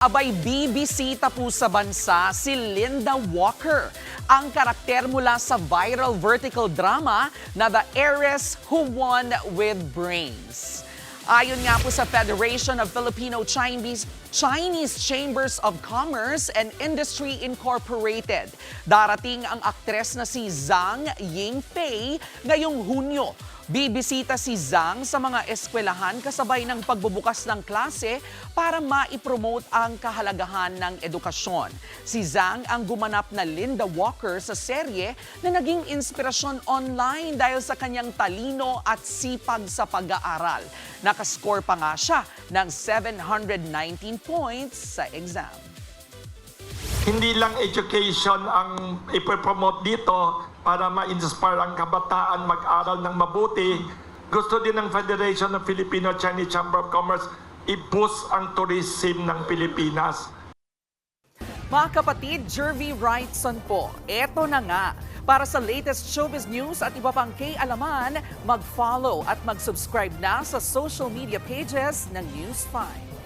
Abay, bibisita po sa bansa si Linda Walker, ang karakter mula sa viral vertical drama na The Heiress Who Won with Brains. Ayon nga po sa Federation of Filipino-Chinese Chambers of Commerce and Industry Incorporated, darating ang aktres na si Zhang Yingfei ngayong Hunyo. Bibisita si Zhang sa mga eskwelahan kasabay ng pagbubukas ng klase para maipromote ang kahalagahan ng edukasyon. Si Zhang ang gumanap na Linda Walker sa serye na naging inspirasyon online dahil sa kanyang talino at sipag sa pag-aaral. Nakascore pa nga siya ng 719 points sa exam. Hindi lang education ang ipopromote dito para ma-inspire ang kabataan mag-aral ng mabuti. Gusto din ng Federation of Filipino-Chinese Chamber of Commerce i-boost ang tourism ng Pilipinas. Mga kapatid, Jervy Wrightson po, eto na nga. Para sa latest showbiz news at iba pang kay-alaman, mag-follow at mag-subscribe na sa social media pages ng News 5.